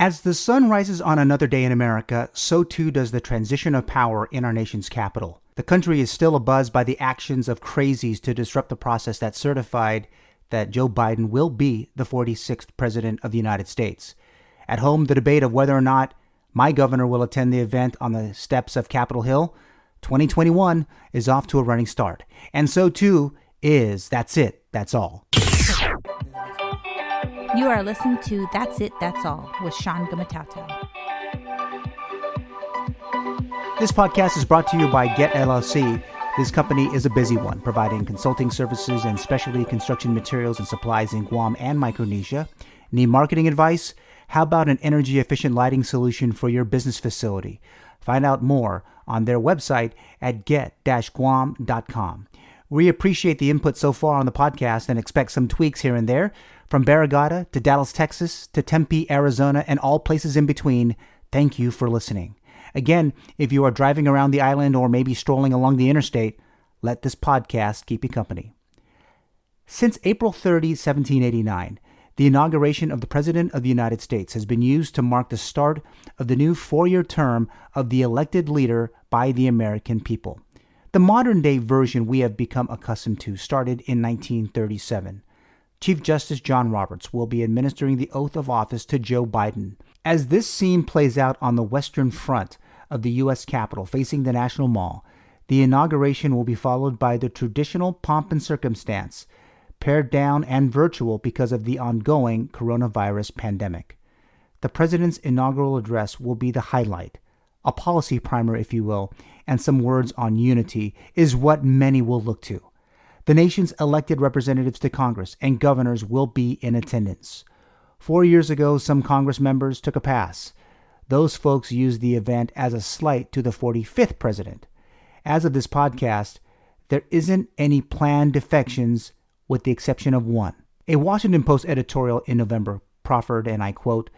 As the sun rises on another day in America, so too does the transition of power in our nation's capital. The country is still abuzz by the actions of crazies to disrupt the process that certified that Joe Biden will be the 46th president of the United States. At home, the debate of whether or not my governor will attend the event on the steps of Capitol Hill, 2021 is off to a running start. And so too is That's It, That's All. You are listening to That's It, That's All with Eulogio Gumataotao. This podcast is brought to you by Get LLC. This company is a busy one, providing consulting services and specialty construction materials and supplies in Guam and Micronesia. Need marketing advice? How about an energy-efficient lighting solution for your business facility? Find out more on their website at get-guam.com. We appreciate the input so far on the podcast and expect some tweaks here and there. From Barrigada to Dallas, Texas, to Tempe, Arizona, and all places in between, thank you for listening. Again, if you are driving around the island or maybe strolling along the interstate, let this podcast keep you company. Since April 30, 1789, the inauguration of the President of the United States has been used to mark the start of the new four-year term of the elected leader by the American people. The modern-day version we have become accustomed to started in 1937. Chief Justice John Roberts will be administering the oath of office to Joe Biden. As this scene plays out on the western front of the U.S. Capitol facing the National Mall, the inauguration will be followed by the traditional pomp and circumstance, pared down and virtual because of the ongoing coronavirus pandemic. The president's inaugural address will be the highlight. A policy primer, if you will, and some words on unity is what many will look to. The nation's elected representatives to Congress and governors will be in attendance. 4 years ago, some Congress members took a pass. Those folks used the event as a slight to the 45th president. As of this podcast, there isn't any planned defections with the exception of one. A Washington Post editorial in November proffered, and I quote,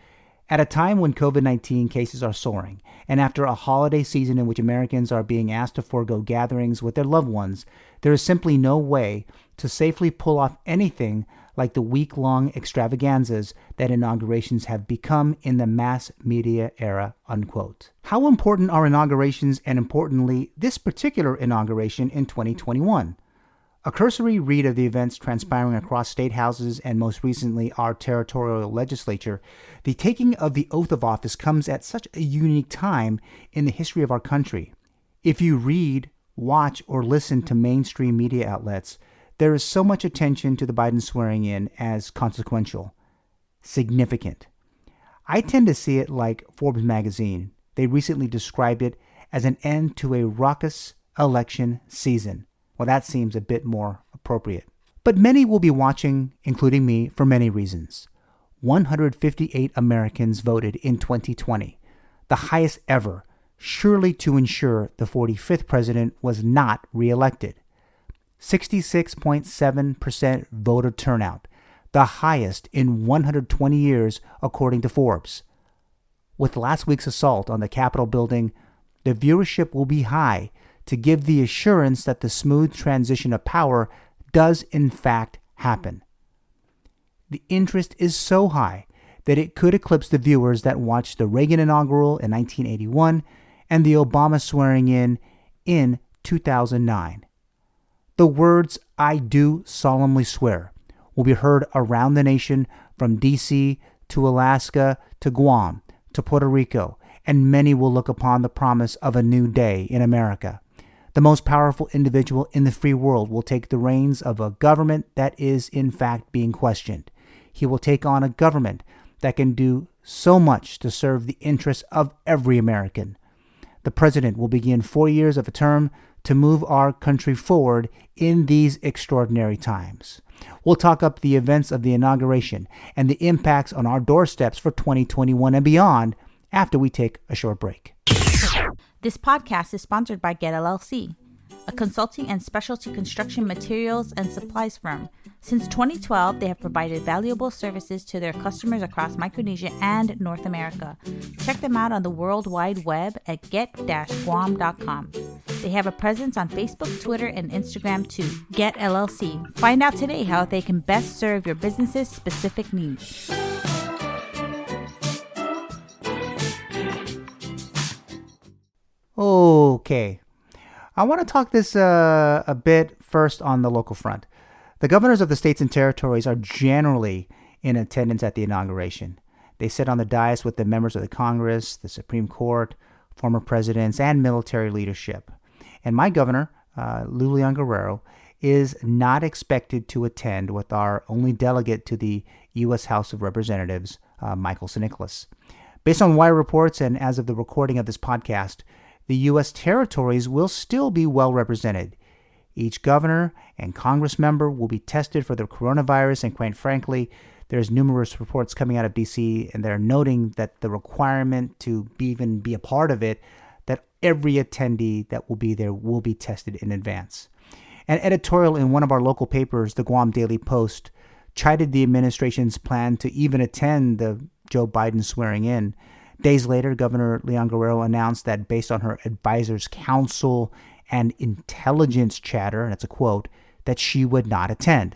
"At a time when COVID-19 cases are soaring, and after a holiday season in which Americans are being asked to forego gatherings with their loved ones, there is simply no way to safely pull off anything like the week-long extravaganzas that inaugurations have become in the mass media era," unquote. How important are inaugurations, and importantly, this particular inauguration in 2021? A cursory read of the events transpiring across state houses and most recently our territorial legislature, the taking of the oath of office comes at such a unique time in the history of our country. If you read, watch, or listen to mainstream media outlets, there is so much attention to the Biden swearing in as consequential, significant. I tend to see it like Forbes magazine. They recently described it as an end to a raucous election season. Well, that seems a bit more appropriate. But many will be watching, including me, for many reasons. 158 Americans voted in 2020, the highest ever, surely to ensure the 45th president was not reelected. 66.7% voter turnout, the highest in 120 years according to Forbes. With last week's assault on the Capitol building, the viewership will be high to give the assurance that the smooth transition of power does in fact happen. The interest is so high that it could eclipse the viewers that watched the Reagan inaugural in 1981 and the Obama swearing in 2009. The words "I do solemnly swear" will be heard around the nation from D.C. to Alaska to Guam to Puerto Rico, and many will look upon the promise of a new day in America. The most powerful individual in the free world will take the reins of a government that is in fact being questioned. He will take on a government that can do so much to serve the interests of every American. The president will begin 4 years of a term to move our country forward in these extraordinary times. We'll talk up the events of the inauguration and the impacts on our doorsteps for 2021 and beyond after we take a short break. This podcast is sponsored by Get LLC, a consulting and specialty construction materials and supplies firm. Since 2012, they have provided valuable services to their customers across Micronesia and North America. Check them out on the World Wide Web at get-guam.com. They have a presence on Facebook, Twitter, and Instagram too. Get LLC. Find out today how they can best serve your business's specific needs. Okay, I want to talk this a bit first on the local front. The governors of the states and territories are generally in attendance at the inauguration. They sit on the dais with the members of the Congress, the Supreme Court, former presidents, and military leadership. And my governor, Eulogio Guerrero, is not expected to attend with our only delegate to the U.S. House of Representatives, Michael St. Nicholas. Based on wire reports and as of the recording of this podcast, the U.S. territories will still be well represented. Each governor and Congress member will be tested for the coronavirus, and quite frankly, there's numerous reports coming out of D.C. and they're noting that the requirement to even be a part of it, that every attendee that will be there will be tested in advance. An editorial in one of our local papers, the Guam Daily Post, chided the administration's plan to even attend the Joe Biden swearing in. Days later, Governor Leon Guerrero announced that based on her advisors' counsel and intelligence chatter, that's a quote, that she would not attend.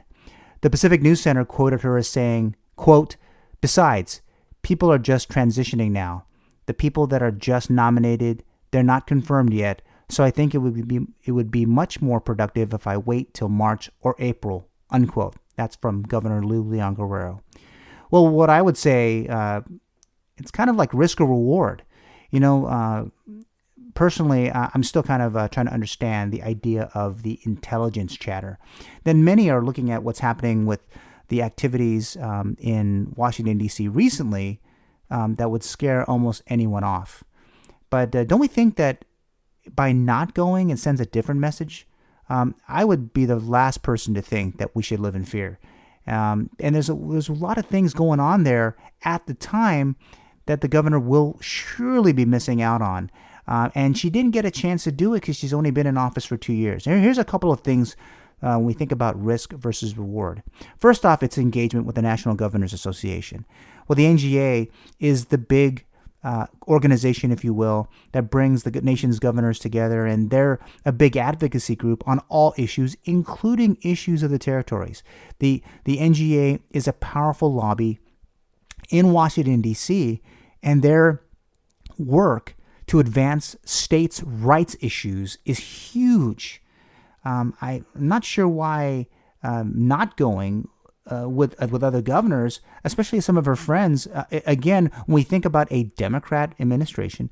The Pacific News Center quoted her as saying, quote, "Besides, people are just transitioning now. The people that are just nominated, they're not confirmed yet, so I think it would be much more productive if I wait till March or April," unquote. That's from Governor Leon Guerrero. Well, what I would say, it's kind of like risk or reward. Personally, I'm still kind of trying to understand the idea of the intelligence chatter. Then many are looking at what's happening with the activities in Washington, D.C. recently that would scare almost anyone off. But don't we think that by not going, it sends a different message? I would be the last person to think that we should live in fear. And there's a lot of things going on there at the time that the governor will surely be missing out on. And she didn't get a chance to do it because she's only been in office for 2 years. Here's a couple of things when we think about risk versus reward. First off, it's engagement with the National Governors Association. Well, the NGA is the big organization, if you will, that brings the nation's governors together, and they're a big advocacy group on all issues, including issues of the territories. The NGA is a powerful lobby in Washington, D.C., and their work to advance states' rights issues is huge. I'm not sure why not going with other governors, especially some of her friends. Again, when we think about a Democrat administration,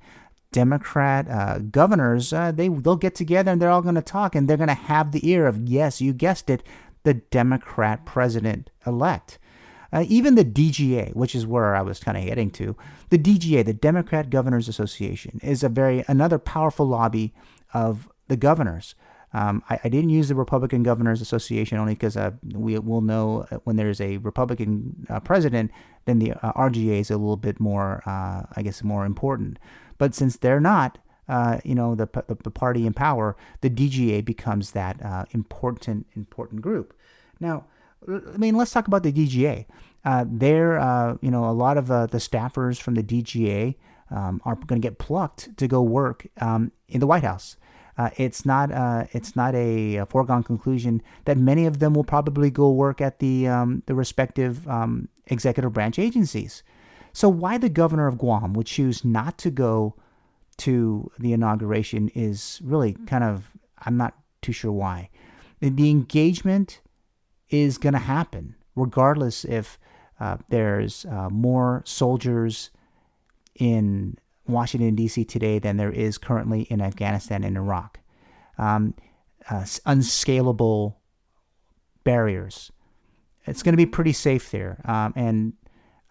Democrat governors, they'll get together and they're all going to talk, and they're going to have the ear of, yes, you guessed it, the Democrat president-elect. Even the DGA, which is where I was kind of heading to, the DGA, the Democrat Governors Association, is another powerful lobby of the governors. I didn't use the Republican Governors Association only because we will know when there's a Republican president, then the RGA is a little bit more, more important. But since they're not, the party in power, the DGA becomes that important group. Now, let's talk about the DGA. A lot of the staffers from the DGA are going to get plucked to go work in the White House. It's not a foregone conclusion that many of them will probably go work at the respective executive branch agencies. So why the governor of Guam would choose not to go to the inauguration is really I'm not too sure why. The engagement is going to happen regardless if there's more soldiers in Washington, D.C. today than there is currently in Afghanistan and Iraq. Unscalable barriers. It's going to be pretty safe there. And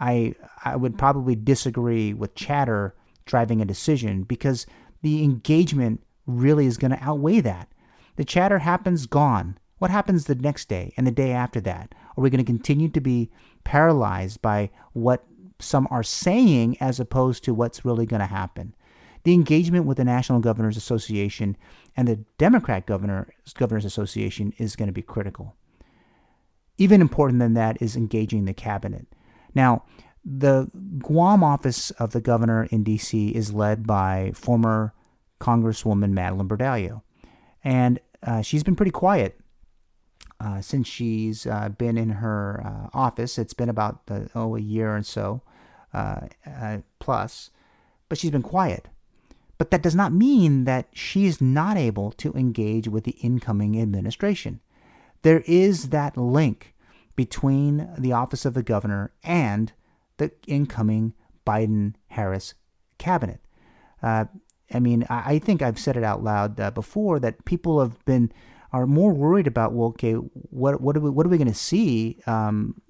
I would probably disagree with chatter driving a decision because the engagement really is going to outweigh that. The chatter happens, gone. What happens the next day and the day after that? Are we going to continue to be paralyzed by what some are saying as opposed to what's really going to happen? The engagement with the National Governors Association and the Democrat Governors Association is going to be critical. Even important than that is engaging the cabinet. Now, the Guam office of the governor in D.C. is led by former Congresswoman Madeline Bordallo. And she's been pretty quiet since she's been in her office. It's been about a year or so plus, but she's been quiet. But that does not mean that she is not able to engage with the incoming administration. There is that link between the office of the governor and the incoming Biden-Harris cabinet. I think I've said it out loud before that people are more worried about, well, okay, what are we going to see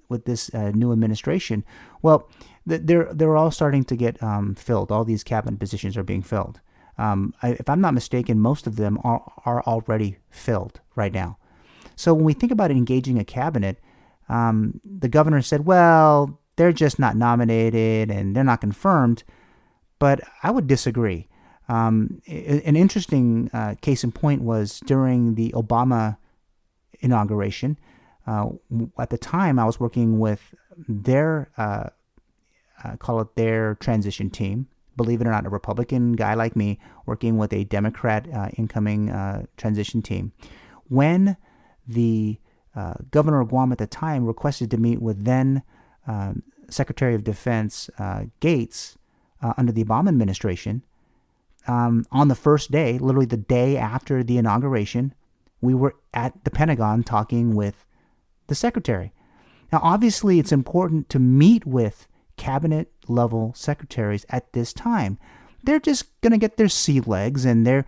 with this new administration? Well, they're all starting to get filled. All these cabinet positions are being filled. If I'm not mistaken, most of them are already filled right now. So when we think about engaging a cabinet, the governor said, well, they're just not nominated and they're not confirmed. But I would disagree. An interesting case in point was during the Obama inauguration. At the time, I was working with their transition team. Believe it or not, a Republican guy like me working with a Democrat incoming transition team. When the governor of Guam at the time requested to meet with then Secretary of Defense Gates under the Obama administration, on the first day, literally the day after the inauguration, we were at the Pentagon talking with the secretary. Now, obviously, it's important to meet with cabinet level secretaries at this time. They're just going to get their sea legs, and they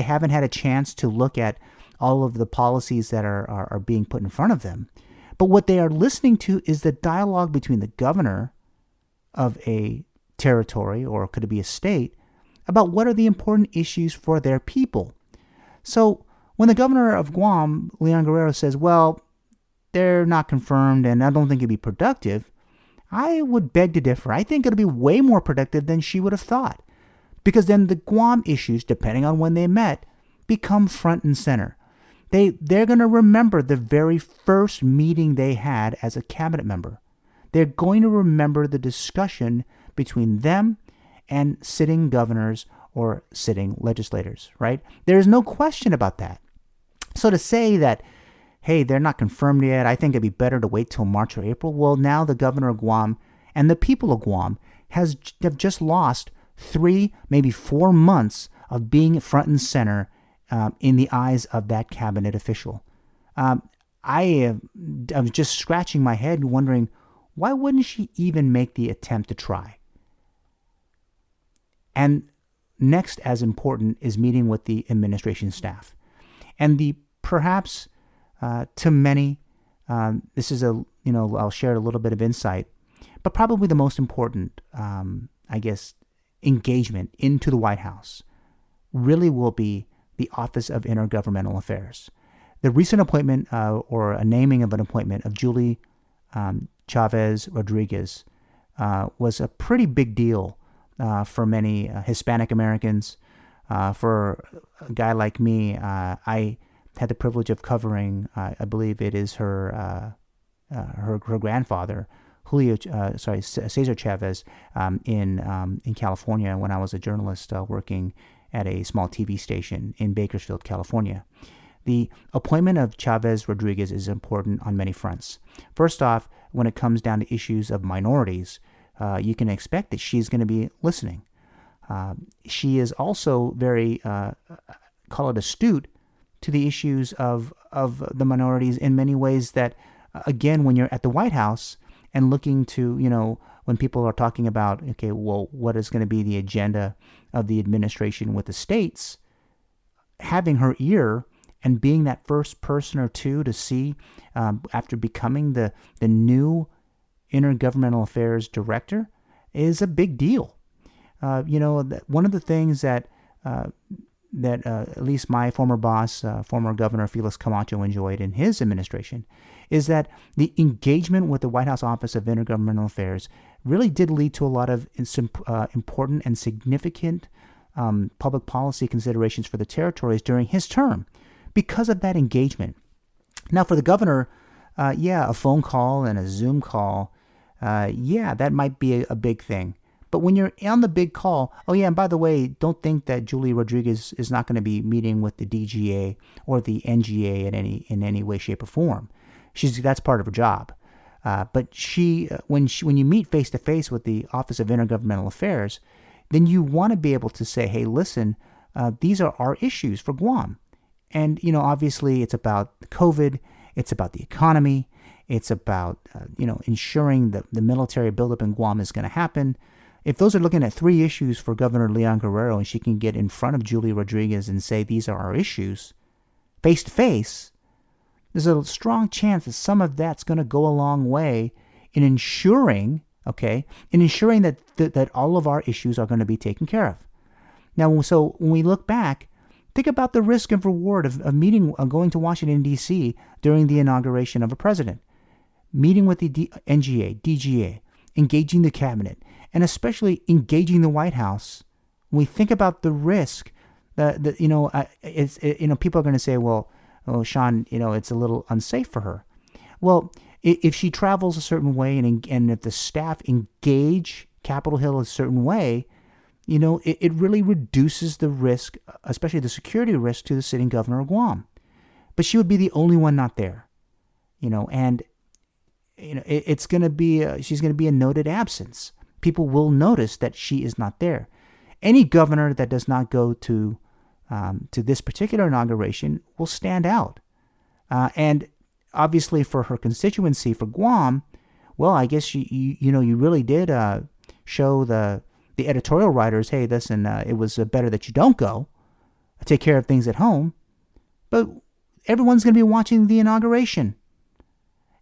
haven't had a chance to look at all of the policies that are being put in front of them. But what they are listening to is the dialogue between the governor of a territory, or could it be a state, about what are the important issues for their people. So when the governor of Guam, Leon Guerrero, says, well, they're not confirmed and I don't think it'd be productive, I would beg to differ. I think it'll be way more productive than she would have thought. Because then the Guam issues, depending on when they met, become front and center. They're going to remember the very first meeting they had as a cabinet member. They're going to remember the discussion between them and sitting governors or sitting legislators, right? There is no question about that. So to say that, hey, they're not confirmed yet, I think it'd be better to wait till March or April. Well, now the governor of Guam and the people of Guam have just lost 3, maybe 4 months of being front and center in the eyes of that cabinet official. I was just scratching my head wondering, why wouldn't she even make the attempt to try? And next, as important, is meeting with the administration staff. And perhaps to many, this is I'll share a little bit of insight, but probably the most important, engagement into the White House really will be the Office of Intergovernmental Affairs. The recent appointment or a naming of an appointment of Julie Chavez Rodriguez was a pretty big deal for many Hispanic Americans. For a guy like me, I had the privilege of covering, I believe it is her grandfather, Cesar Chavez, in California when I was a journalist working at a small TV station in Bakersfield, California. The appointment of Chavez Rodriguez is important on many fronts. First off, when it comes down to issues of minorities, you can expect that she's going to be listening. She is also very, astute to the issues of the minorities in many ways that, again, when you're at the White House and looking to, when people are talking about, okay, well, what is going to be the agenda of the administration with the states, having her ear and being that first person or two to see, after becoming the new Intergovernmental Affairs Director, is a big deal. One of the things that at least my former boss, former Governor Felix Camacho, enjoyed in his administration is that the engagement with the White House Office of Intergovernmental Affairs really did lead to a lot of important and significant public policy considerations for the territories during his term because of that engagement. Now, for the governor, a phone call and a Zoom call, that might be a big thing. But when you're on the big call, and by the way, don't think that Julie Rodriguez is not going to be meeting with the DGA or the NGA in any way, shape, or form. That's part of her job. But when you meet face to face with the Office of Intergovernmental Affairs, then you want to be able to say, hey, listen, these are our issues for Guam. And, obviously it's about COVID, it's about the economy, it's about, ensuring that the military buildup in Guam is going to happen. If those are looking at 3 issues for Governor Leon Guerrero and she can get in front of Julie Rodriguez and say these are our issues face to face, there's a strong chance that some of that's going to go a long way in ensuring, that all of our issues are going to be taken care of. Now, so when we look back, think about the risk and reward of going to Washington, D.C. during the inauguration of a president, meeting with the NGA, DGA, engaging the cabinet, and especially engaging the White House. When we think about the risk, people are going to say, well, Sean, it's a little unsafe for her. Well, if she travels a certain way and if the staff engage Capitol Hill a certain way, it really reduces the risk, especially the security risk, to the sitting governor of Guam. But she would be the only one not there, and it's going to be she's going to be a noted absence. People will notice that she is not there. Any governor that does not go to this particular inauguration will stand out, and obviously for her constituency, for Guam, well, I guess you really did show the editorial writers, hey, listen, it was better that you don't go, take care of things at home, but everyone's going to be watching the inauguration.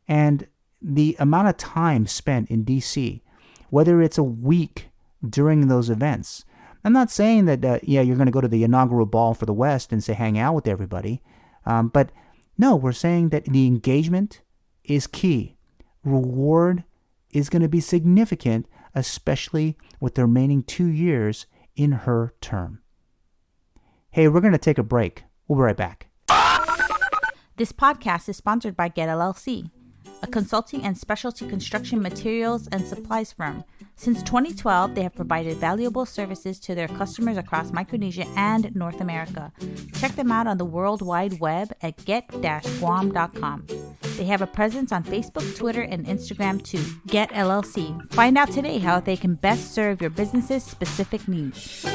And the amount of time spent in D.C., whether it's a week during those events, I'm not saying that, you're going to go to the inaugural ball for the West and say hang out with everybody, but no, we're saying that the engagement is key. Reward is going to be significant, especially with the remaining 2 years in her term. Hey, we're going to take a break. We'll be right back. This podcast is sponsored by Get LLC, a consulting and specialty construction materials and supplies firm. Since 2012, they have provided valuable services to their customers across Micronesia and North America. Check them out on the World Wide Web at get-guam.com. They have a presence on Facebook, Twitter, and Instagram too. Get LLC. Find out today how they can best serve your business's specific needs.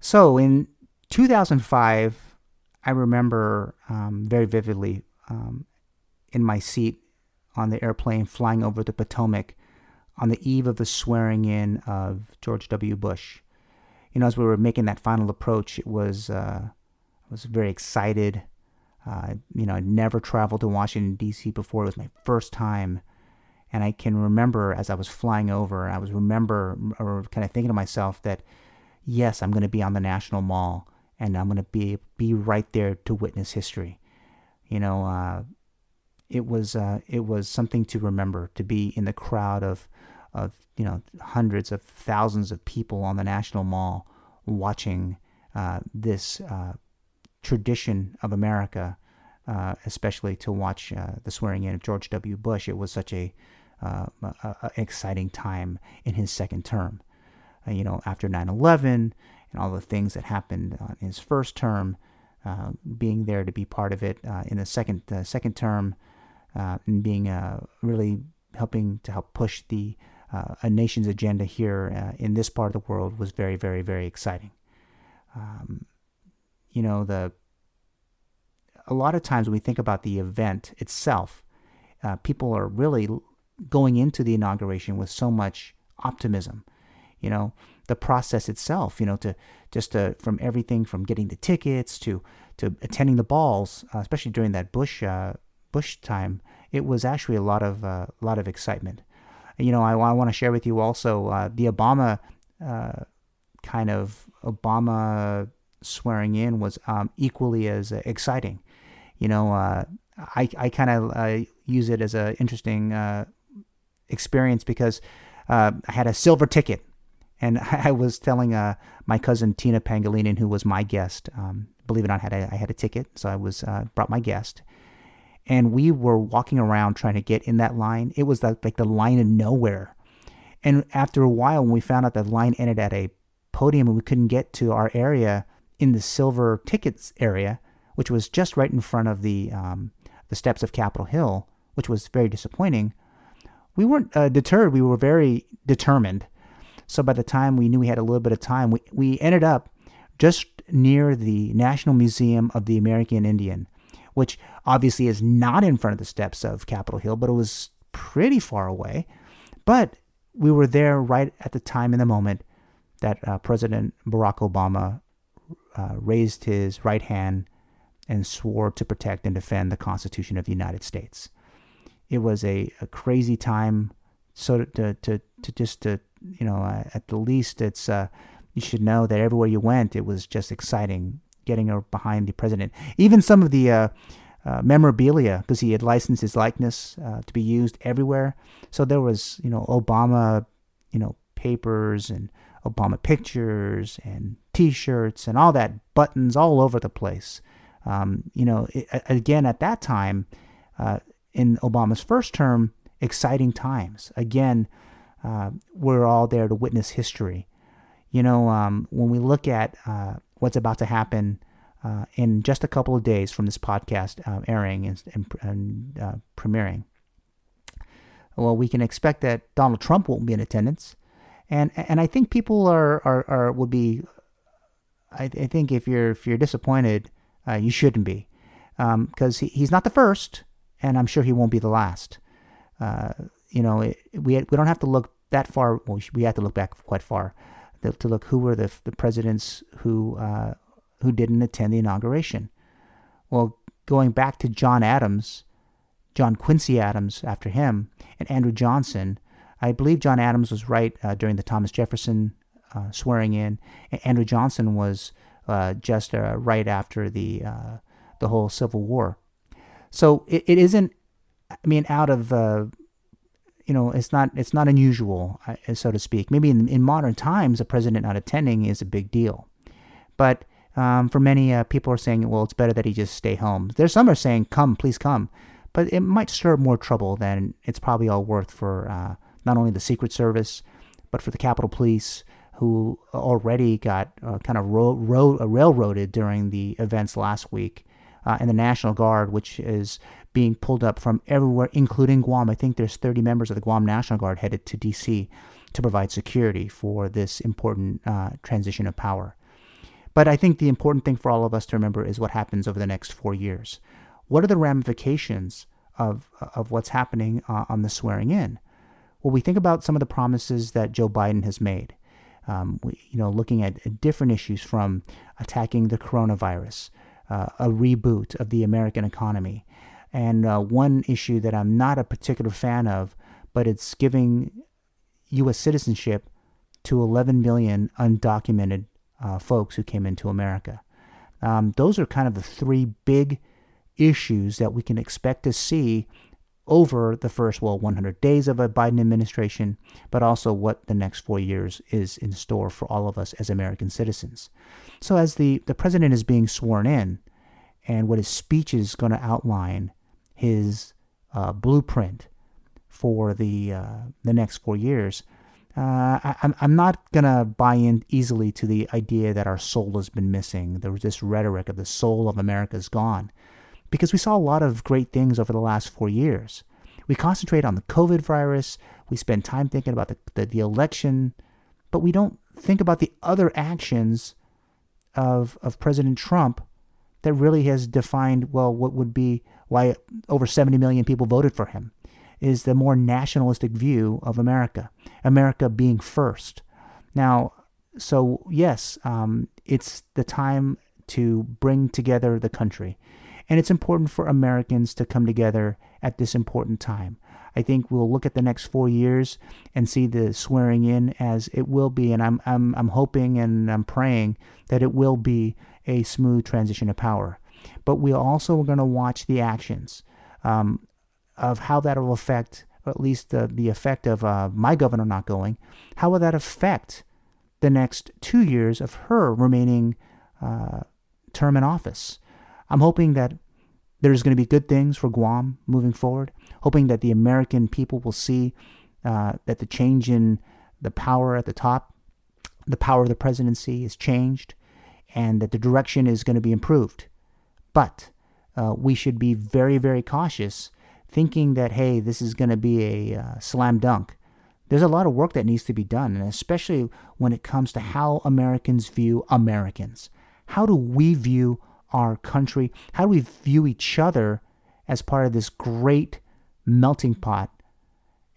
So in 2005, I remember very vividly in my seat on the airplane flying over the Potomac on the eve of the swearing in of George W. Bush. As we were making that final approach, I was very excited. I'd never traveled to Washington, D.C. before. It was my first time. And I can remember as I was flying over, I was kind of thinking to myself that, yes, I'm going to be on the National Mall, and I'm going to be right there to witness history. It was something to remember, to be in the crowd of hundreds of thousands of people on the National Mall watching this tradition of America, especially to watch the swearing in of George W. Bush. It was such a exciting time in his second term. After 9/11 and all the things that happened in his first term, being there to be part of it in the second term, and being really helping to help push a nation's agenda here in this part of the world was very, very, very exciting. A lot of times when we think about the event itself, people are really going into the inauguration with so much optimism. The process itself, from everything from getting the tickets to attending the balls, especially during that Bush time, it was actually a lot of excitement. I want to share with you also the Obama swearing in was equally as exciting. I kind of use it as an interesting experience because I had a silver ticket. And I was telling my cousin Tina Pangilinan, who was my guest, believe it or not, I had a ticket, so I brought my guest, and we were walking around trying to get in that line. It was like the line of nowhere, and after a while, when we found out the line ended at a podium and we couldn't get to our area in the silver tickets area, which was just right in front of the steps of Capitol Hill, which was very disappointing. we weren't deterred. We were very determined. So by the time we knew we had a little bit of time, we ended up just near the National Museum of the American Indian, which obviously is not in front of the steps of Capitol Hill, but it was pretty far away. But we were there right at the time in the moment that President Barack Obama raised his right hand and swore to protect and defend the Constitution of the United States. It was a crazy time. So at the least, it's you should know that everywhere you went, it was just exciting getting behind the president. Even some of the memorabilia, because he had licensed his likeness to be used everywhere. So there was, Obama, papers and Obama pictures and T-shirts and all that, buttons all over the place. Again, at that time, in Obama's first term, exciting times. Again, we're all there to witness history. When we look at what's about to happen in just a couple of days from this podcast airing and premiering, well, we can expect that Donald Trump won't be in attendance, and I think people would be. I think if you're disappointed, you shouldn't be, because he's not the first, and I'm sure he won't be the last. We don't have to look that far. Well, we have to look back quite far to look who were the presidents who didn't attend the inauguration. Well, going back to John Quincy Adams after him, and Andrew Johnson, I believe John Adams was right during the Thomas Jefferson swearing in. And Andrew Johnson was just right after the whole Civil War. So it isn't. I mean, out of it's not unusual, so to speak. Maybe in modern times, a president not attending is a big deal, but for many people are saying, well, it's better that he just stay home. There's some are saying, come, please come, but it might stir more trouble than it's probably all worth for not only the Secret Service, but for the Capitol Police, who already got kind of railroaded during the events last week, and the National Guard, which is being pulled up from everywhere, including Guam. I think there's 30 members of the Guam National Guard headed to D.C. to provide security for this important transition of power. But I think the important thing for all of us to remember is what happens over the next 4 years. What are the ramifications of what's happening on the swearing in? Well, we think about some of the promises that Joe Biden has made. Looking at different issues, from attacking the coronavirus, a reboot of the American economy, and one issue that I'm not a particular fan of, but it's giving U.S. citizenship to 11 million undocumented folks who came into America. Those are kind of the three big issues that we can expect to see over the first 100 days of a Biden administration, but also what the next 4 years is in store for all of us as American citizens. So as the president is being sworn in, and what his speech is going to outline his blueprint for the next 4 years, I'm not going to buy in easily to the idea that our soul has been missing. There was this rhetoric of the soul of America is gone, because we saw a lot of great things over the last 4 years. We concentrate on the COVID virus. We spend time thinking about the election, but we don't think about the other actions of President Trump that really has defined, what would be why over 70 million people voted for him, is the more nationalistic view of America being first. Now, so yes, it's the time to bring together the country. And it's important for Americans to come together at this important time. I think we'll look at the next 4 years and see the swearing in as it will be, and I'm hoping and I'm praying that it will be a smooth transition of power. But we also are going to watch the actions of how that will affect, or at least the effect of my governor not going. How will that affect the next 2 years of her remaining term in office? I'm hoping that there's going to be good things for Guam moving forward, hoping that the American people will see that the change in the power at the top, the power of the presidency is changed, and that the direction is going to be improved. But we should be very, very cautious thinking that, hey, this is going to be a slam dunk. There's a lot of work that needs to be done, and especially when it comes to how Americans view Americans. How do we view our country? How do we view each other as part of this great melting pot?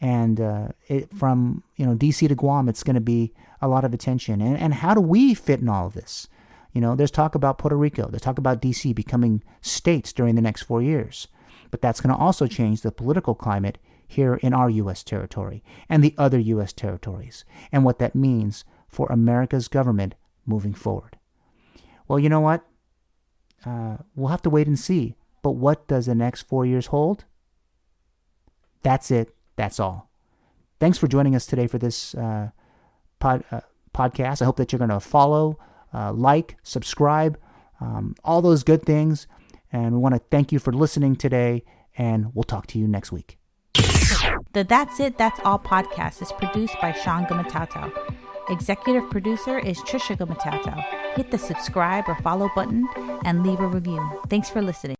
And from D.C. to Guam, it's going to be a lot of attention. And how do we fit in all of this? There's talk about Puerto Rico. There's talk about D.C. becoming states during the next 4 years. But that's going to also change the political climate here in our U.S. territory and the other U.S. territories, and what that means for America's government moving forward. Well, you know what? We'll have to wait and see. But what does the next 4 years hold? That's it. That's all. Thanks for joining us today for this podcast. I hope that you're going to follow, like, subscribe, all those good things. And we want to thank you for listening today, and we'll talk to you next week. The That's It, That's All podcast is produced by Sean Gumataotao. Executive producer is Trisha Gumataotao. Hit the subscribe or follow button and leave a review. Thanks for listening.